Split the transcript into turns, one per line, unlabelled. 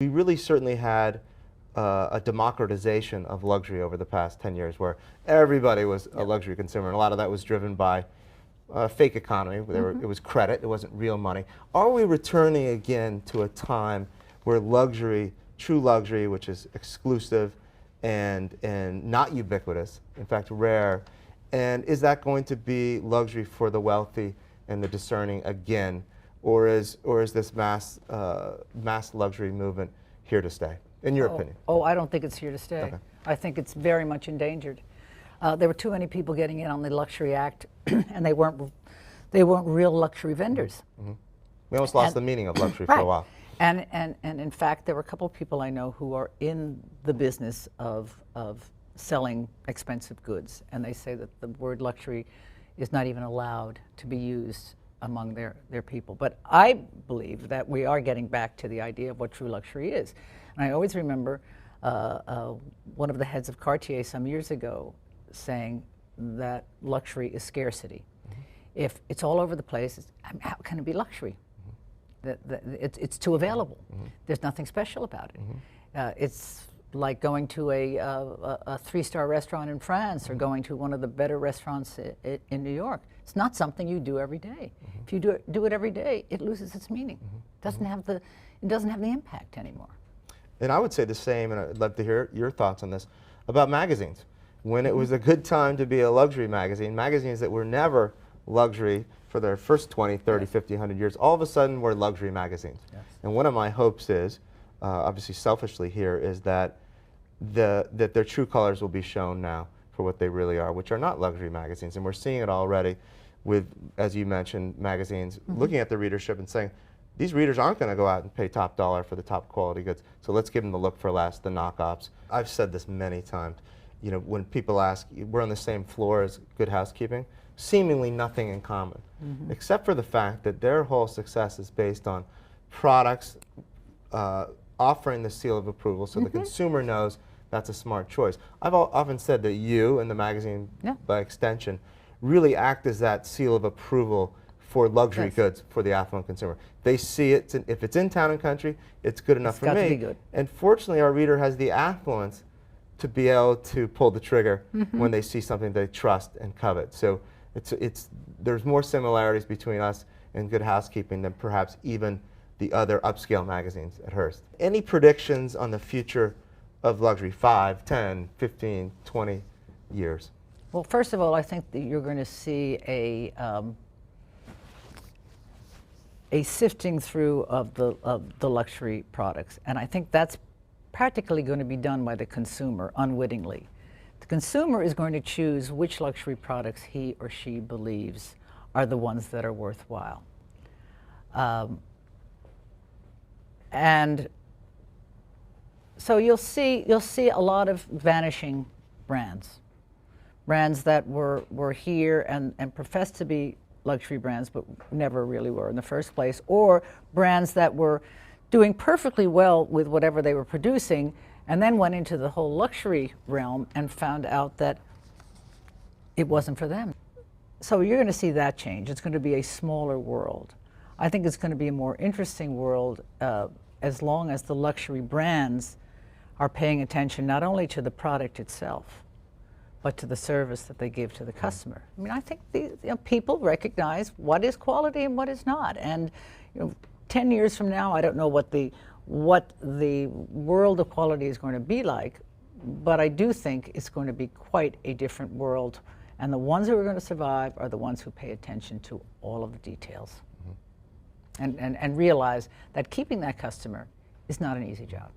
We really certainly had a democratization of luxury over the past 10 years where everybody was a luxury consumer, and a lot of that was driven by fake economy. It was credit, it wasn't real money. Are we returning again to a time where luxury, true luxury, which is exclusive and not ubiquitous, in fact rare, and is that going to be luxury for the wealthy and the discerning again? Or is this mass luxury movement here to stay, in your opinion?
Oh, I don't think it's here to stay.
Okay.
I think it's very much endangered. There were too many people getting in on the Luxury Act, and they weren't real luxury vendors.
Mm-hmm. We almost lost the meaning of luxury for a while.
And in fact, there were a couple of people I know who are in the business of selling expensive goods, and they say that the word luxury is not even allowed to be used among their people. But I believe that we are getting back to the idea of what true luxury is. And I always remember one of the heads of Cartier some years ago saying that luxury is scarcity. Mm-hmm. If it's all over the place, how can it be luxury? Mm-hmm. It's too available. Mm-hmm. There's nothing special about it. Mm-hmm. It's like going to a three-star restaurant in France, or going to one of the better restaurants in New York. It's not something you do every day. Mm-hmm. If you do it every day, it loses its meaning. Mm-hmm. It doesn't have the impact anymore.
And I would say the same, and I'd love to hear your thoughts on this, about magazines. When it was a good time to be a luxury magazine, magazines that were never luxury for their first 20, 30, 50, 100 years, all of a sudden were luxury magazines. Yes. And one of my hopes is, obviously selfishly here, is that their true colors will be shown now for what they really are, which are not luxury magazines. And we're seeing it already with, as you mentioned, magazines looking at the readership and saying, these readers aren't going to go out and pay top dollar for the top quality goods, so let's give them the look for less, the knockoffs. I've said this many times. You know, when people ask, we're on the same floor as Good Housekeeping, seemingly nothing in common, except for the fact that their whole success is based on products offering the seal of approval, so the consumer knows that's a smart choice. I've often said that you and the magazine, by extension, really act as that seal of approval for luxury goods for the affluent consumer. They see it, if it's in Town and Country, it's good enough for me.
It's got to be good. And
fortunately, our reader has the affluence to be able to pull the trigger when they see something they trust and covet. So there's more similarities between us and Good Housekeeping than perhaps even the other upscale magazines at Hearst. Any predictions on the future of luxury, 5, 10, 15, 20 years?
Well, first of all, I think that you're going to see a sifting through of the luxury products, and I think that's practically going to be done by the consumer unwittingly. The consumer is going to choose which luxury products he or she believes are the ones that are worthwhile. And so you'll see a lot of vanishing brands that were here and professed to be luxury brands but never really were in the first place, or brands that were doing perfectly well with whatever they were producing and then went into the whole luxury realm and found out that it wasn't for them. So you're going to see that change. It's going to be a smaller world. I think it's going to be a more interesting world as long as the luxury brands are paying attention not only to the product itself, but to the service that they give to the customer. I mean, I think people recognize what is quality and what is not. And 10 years from now, I don't know what the world of quality is going to be like, but I do think it's going to be quite a different world. And the ones who are going to survive are the ones who pay attention to all of the details and realize that keeping that customer is not an easy job.